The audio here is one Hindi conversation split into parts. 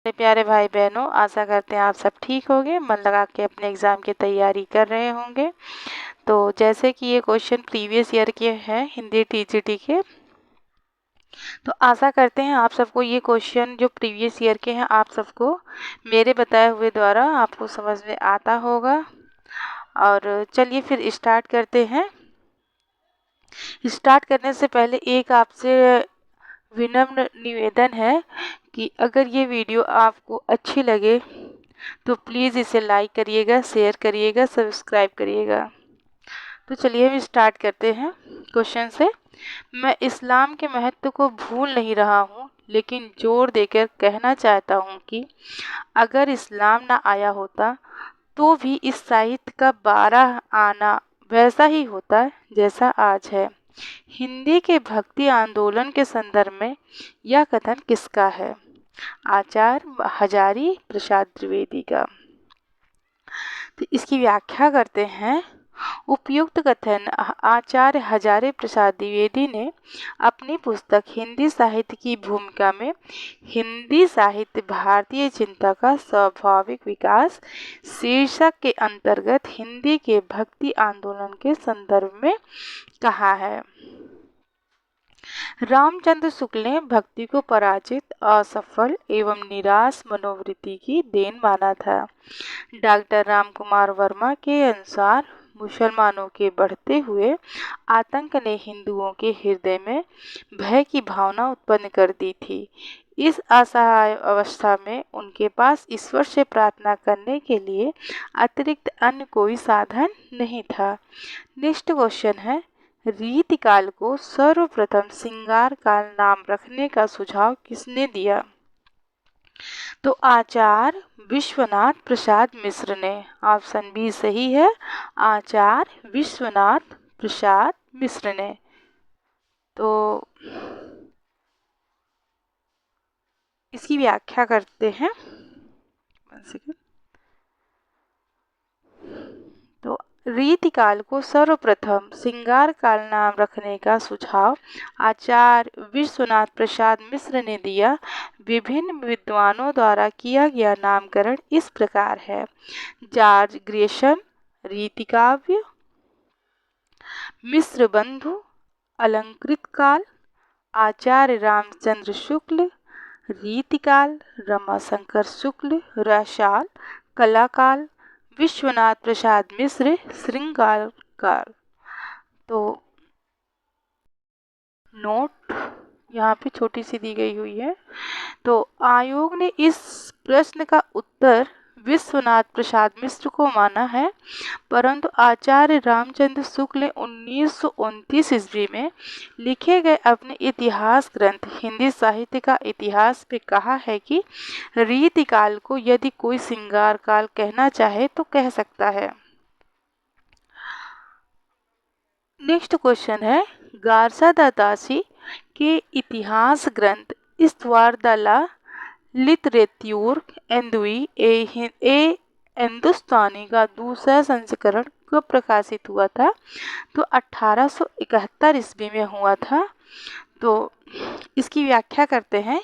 मेरे प्यारे भाई बहनों, आशा करते हैं आप सब ठीक होंगे, मन लगा के अपने एग्ज़ाम की तैयारी कर रहे होंगे। तो जैसे कि ये क्वेश्चन प्रीवियस ईयर के हैं हिंदी टीजीटी के, तो आशा करते हैं आप सबको ये क्वेश्चन जो प्रीवियस ईयर के हैं आप सबको मेरे बताए हुए द्वारा आपको समझ में आता होगा। और चलिए फिर स्टार्ट करते हैं। स्टार्ट करने से पहले एक आपसे विनम्र निवेदन है कि अगर ये वीडियो आपको अच्छी लगे तो प्लीज़ इसे लाइक करिएगा, शेयर करिएगा, सब्सक्राइब करिएगा। तो चलिए हम स्टार्ट करते हैं क्वेश्चन से। मैं इस्लाम के महत्व को भूल नहीं रहा हूँ, लेकिन जोर देकर कहना चाहता हूँ कि अगर इस्लाम ना आया होता तो भी इस साहित्य का 12 आना वैसा ही होता जैसा आज है। हिंदी के भक्ति आंदोलन के संदर्भ में यह कथन किसका है? आचार्य हजारी प्रसाद द्विवेदी का। तो इसकी व्याख्या करते हैं। उपयुक्त कथन आचार्य हजारी प्रसाद द्विवेदी ने अपनी पुस्तक हिंदी साहित्य की भूमिका में हिंदी साहित्य भारतीय चिंता का स्वाभाविक विकास शीर्षक के अंतर्गत हिंदी के भक्ति आंदोलन के संदर्भ में कहा है। रामचंद्र शुक्ल ने भक्ति को पराजित, असफल एवं निराश मनोवृत्ति की देन माना था। डॉक्टर रामकुमार वर्मा के अनुसार मुसलमानों के बढ़ते हुए आतंक ने हिंदुओं के हृदय में भय की भावना उत्पन्न कर दी थी। इस असहाय अवस्था में उनके पास ईश्वर से प्रार्थना करने के लिए अतिरिक्त अन्य कोई साधन नहीं था। नेक्स्ट क्वेश्चन है, रीतिकाल को सर्वप्रथम श्रृंगार काल नाम रखने का सुझाव किसने दिया? तो आचार्य विश्वनाथ प्रसाद मिश्र ने। ऑप्शन बी सही है, आचार्य विश्वनाथ प्रसाद मिश्र ने। तो इसकी व्याख्या करते हैं। तो रीतिकाल को सर्वप्रथम श्रृंगार काल नाम रखने का सुझाव आचार्य विश्वनाथ प्रसाद मिश्र ने दिया। विभिन्न विद्वानों द्वारा किया गया नामकरण इस प्रकार है। जॉर्ज ग्रेसन रीतिकाव्य, मिश्र बंधु अलंकृत काल, आचार्य रामचंद्र शुक्ल रीतिकाल, रमाशंकर शुक्ल रसाल कलाकाल, विश्वनाथ प्रसाद मिश्र श्रृंगार काल। तो नोट यहाँ पे छोटी सी दी गई हुई है। तो आयोग ने इस प्रश्न का उत्तर विश्वनाथ प्रसाद मिश्र को माना है, परंतु आचार्य रामचंद्र शुक्ल ने 1929 ईस्वी में लिखे गए अपने इतिहास ग्रंथ हिंदी साहित्य का इतिहास में कहा है कि रीतिकाल को यदि कोई श्रृंगार काल कहना चाहे तो कह सकता है। नेक्स्ट क्वेश्चन है, गारसा दातासी के इतिहास ग्रंथ इस्तवारदला लिटरेत्यूर एंदुई ए हिंदुस्तानी का दूसरा संस्करण कब प्रकाशित हुआ था? तो 1871 ईस्वी में हुआ था। तो इसकी व्याख्या करते हैं।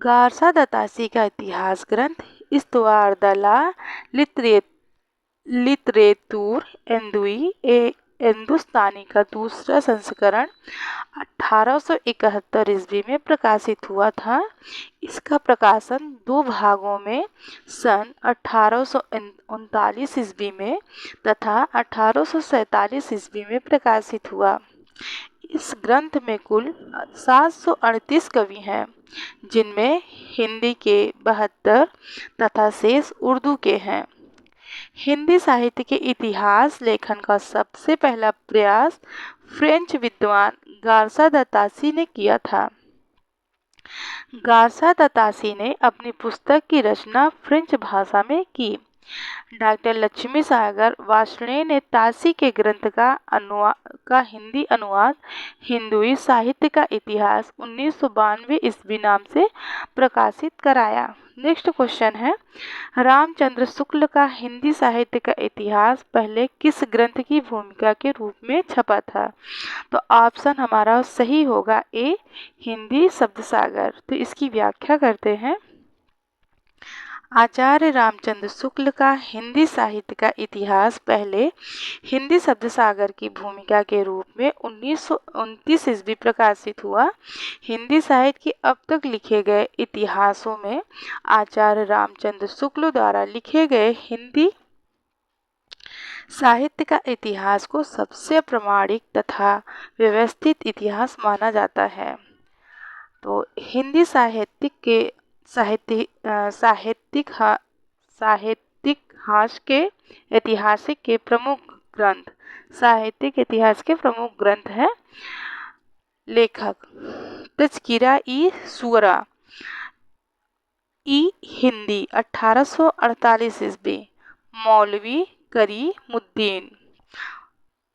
गारसा दातासी का इतिहास ग्रंथ इस्तवारदला लिटरेतूर एंदुई ए हिंदुस्तानी का दूसरा संस्करण 1871 ईस्वी में प्रकाशित हुआ था। इसका प्रकाशन 2 भागों में सन 1839 ईस्वी में तथा 1847 ईस्वी में प्रकाशित हुआ। इस ग्रंथ में कुल 738 कवि हैं, जिनमें हिंदी के 72 तथा शेष उर्दू के हैं। हिंदी साहित्य के इतिहास लेखन का सबसे पहला प्रयास फ्रेंच विद्वान गारसा दातासी ने किया था। गारसा दातासी ने अपनी पुस्तक की रचना फ्रेंच भाषा में की। डॉक्टर लक्ष्मी सागर वार्ष्णेय ने तासी के ग्रंथ का हिंदी अनुवाद हिंदुई साहित्य का इतिहास 1992 ईस्वी नाम से प्रकाशित कराया। नेक्स्ट क्वेश्चन है, रामचंद्र शुक्ल का हिंदी साहित्य का इतिहास पहले किस ग्रंथ की भूमिका के रूप में छपा था? तो ऑप्शन हमारा सही होगा ए, हिंदी शब्द सागर। तो इसकी व्याख्या करते हैं। आचार्य रामचंद्र शुक्ल का हिंदी साहित्य का इतिहास पहले हिंदी शब्द सागर की भूमिका के रूप में 1929 ईस्वी प्रकाशित हुआ। हिंदी साहित्य के अब तक लिखे गए इतिहासों में आचार्य रामचंद्र शुक्ल द्वारा लिखे गए हिंदी साहित्य का इतिहास को सबसे प्रामाणिक तथा व्यवस्थित इतिहास माना जाता है। तो हिंदी साहित्यिक इतिहास के प्रमुख ग्रंथ हैं। लेखक तज़किरा ई सूरा ई हिंदी 1848 ईस्वी, मौलवी करीमुद्दीन।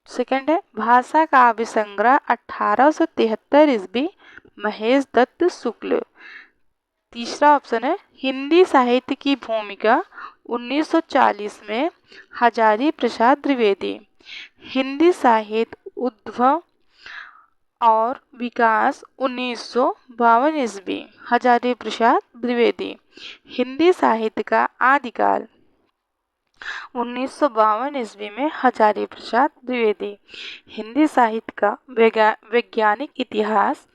सेकंड है भाषा काव्य संग्रह 1873 ईस्वी, महेश दत्त शुक्ल। तीसरा ऑप्शन है हिंदी साहित्य की भूमिका 1940 में, हजारी प्रसाद द्विवेदी। हिंदी साहित्य उद्भव और विकास 1952 ईस्वी, हजारी प्रसाद द्विवेदी। हिंदी साहित्य का आदिकाल 1952 ईस्वी में, हजारी प्रसाद द्विवेदी। हिंदी साहित्य का वैज्ञानिक इतिहास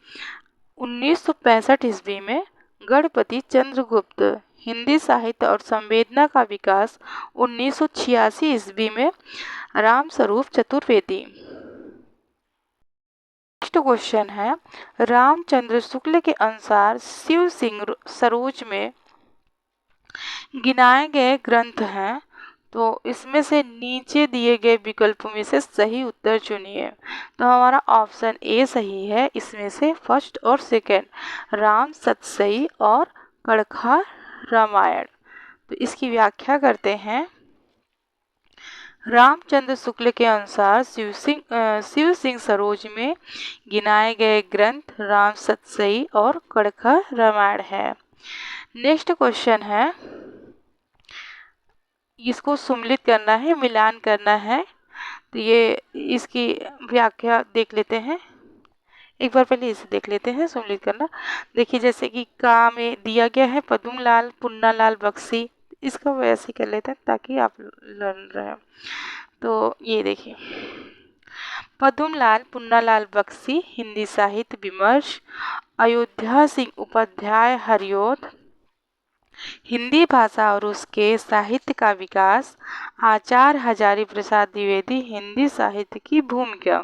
1965 ईस्वी में, गणपति चंद्रगुप्त। हिंदी साहित्य और संवेदना का विकास 1986 ईस्वी में, रामस्वरूप चतुर्वेदी। नेक्स्ट क्वेश्चन है, रामचंद्र शुक्ल के अनुसार शिव सिंह सरोज में गिनाए गए ग्रंथ हैं। तो इसमें से नीचे दिए गए विकल्पों में से सही उत्तर चुनिए। तो हमारा ऑप्शन ए सही है, इसमें से फर्स्ट और सेकंड, राम सतसई और कड़खा रामायण। तो इसकी व्याख्या करते हैं। रामचंद्र शुक्ल के अनुसार शिव सिंह सरोज में गिनाए गए ग्रंथ राम सतसई और कड़खा रामायण है। नेक्स्ट क्वेश्चन है, इसको सम्मिलित करना है, मिलान करना है। तो ये इसकी व्याख्या देख लेते हैं। एक बार पहले इसे देख लेते हैं, सम्मिलित करना। देखिए जैसे कि का में दिया गया है पद्मलाल पुन्नालाल बख्शी, इसका वैसे कर लेते हैं ताकि आप लर्न रहे। तो ये देखिए, पद्मलाल पुन्नालाल बख्शी हिंदी साहित्य विमर्श, अयोध्या सिंह उपाध्याय हरिओद हिंदी भाषा और उसके साहित्य का विकास, आचार्य हजारी प्रसाद द्विवेदी हिंदी साहित्य की भूमिका,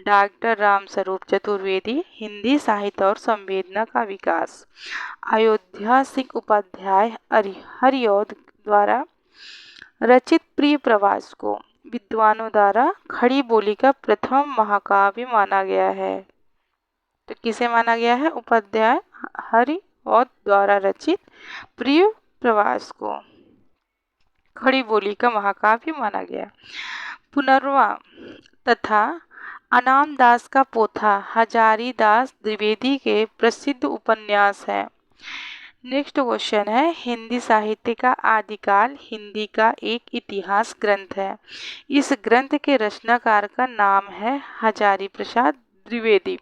डॉक्टर रामस्वरूप चतुर्वेदी हिंदी साहित्य और संवेदना का विकास, अयोध्या सिंह उपाध्याय हरिओद द्वारा रचित प्रिय प्रवास को विद्वानों द्वारा खड़ी बोली का प्रथम महाकाव्य माना गया है। तो किसे माना गया है? उपाध्याय हरिओद द्वारा रचित प्रिय प्रवास को खड़ी बोली का महाकाव्य माना गया। पुनर्वा तथा अनाम दास का पोथा हजारी दास द्विवेदी के प्रसिद्ध उपन्यास है। नेक्स्ट क्वेश्चन है, हिंदी साहित्य का आदिकाल हिंदी का एक इतिहास ग्रंथ है। इस ग्रंथ के रचनाकार का नाम है हजारी प्रसाद द्विवेदी।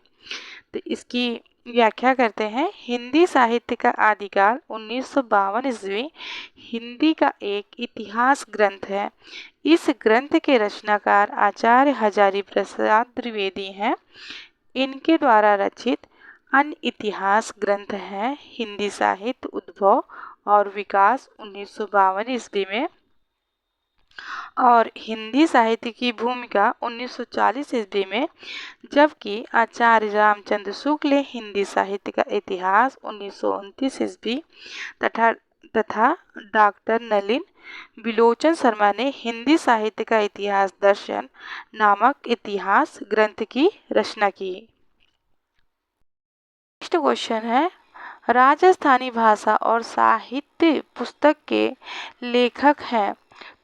तो इसकी व्याख्या करते हैं। हिंदी साहित्य का आदिकाल 1952 ईस्वी हिंदी का एक इतिहास ग्रंथ है। इस ग्रंथ के रचनाकार आचार्य हजारी प्रसाद द्विवेदी हैं। इनके द्वारा रचित अन्य इतिहास ग्रंथ हैं हिंदी साहित्य उद्भव और विकास 1952 ईस्वी में और हिंदी साहित्य की भूमिका 1940 ईस्वी में, जबकि आचार्य रामचंद्र शुक्ल हिंदी साहित्य का इतिहास 1929 ईस्वी तथा डॉक्टर नलिन विलोचन शर्मा ने हिंदी साहित्य का इतिहास दर्शन नामक इतिहास ग्रंथ की रचना की। नेक्स्ट क्वेश्चन है, राजस्थानी भाषा और साहित्य पुस्तक के लेखक हैं।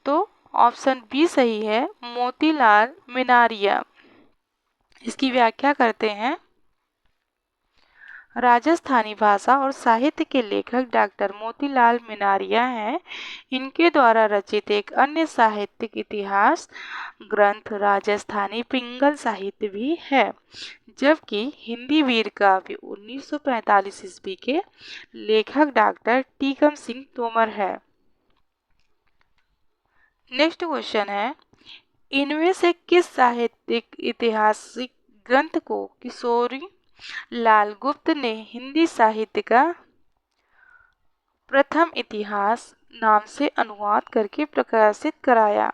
तो ऑप्शन बी सही है, मोतीलाल मिनारिया। इसकी व्याख्या करते हैं। राजस्थानी भाषा और साहित्य के लेखक डॉक्टर मोतीलाल मिनारिया हैं। इनके द्वारा रचित एक अन्य साहित्यिक इतिहास ग्रंथ राजस्थानी पिंगल साहित्य भी है, जबकि हिंदी वीर काव्य 1945 ईस्वी के लेखक डॉक्टर टीकम सिंह तोमर है। नेक्स्ट क्वेश्चन है, इनमें से किस साहित्यिक ऐतिहासिक ग्रंथ को किशोरी लाल गुप्त ने हिंदी साहित्य का प्रथम इतिहास नाम से अनुवाद करके प्रकाशित कराया?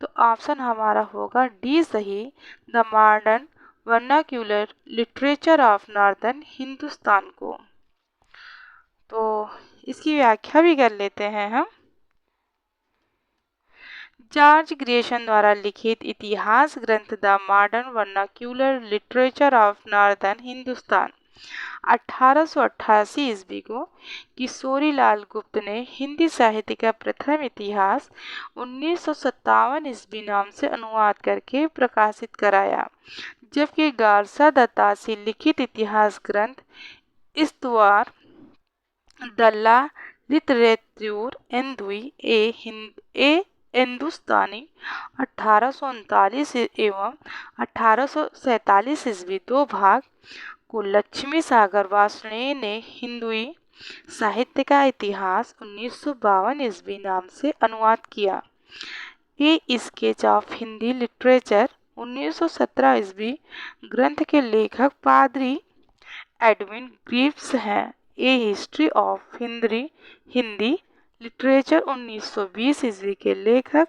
तो ऑप्शन हमारा होगा डी सही, the modern vernacular literature of northern Hindustan को। तो इसकी व्याख्या भी कर लेते हैं हम। जॉर्ज ग्रेशन द्वारा लिखित इतिहास ग्रंथ the modern vernacular literature of northern Hindustan 1888 ईस्वी को किशोरी लाल गुप्त ने हिंदी साहित्य का प्रथम इतिहास 1957 ईस्वी नाम से अनुवाद करके प्रकाशित कराया, जबकि गारसा दत्ता से लिखित इतिहास ग्रंथ इस्तवार दल्ला लिटरेच्यूर ए हिंदुस्तानी 1839 एवं 1847 ईस्वी दो भाग को लक्ष्मी सागर वार्ष्णेय ने हिंदुई साहित्य का इतिहास 1952 ईस्वी नाम से अनुवाद किया। ए स्केच ऑफ हिंदी लिटरेचर 1917 ईस्वी ग्रंथ के लेखक पादरी एडविन ग्रीव्स हैं। ए हिस्ट्री ऑफ हिंदी लिटरेचर 1920 ईस्वी के लेखक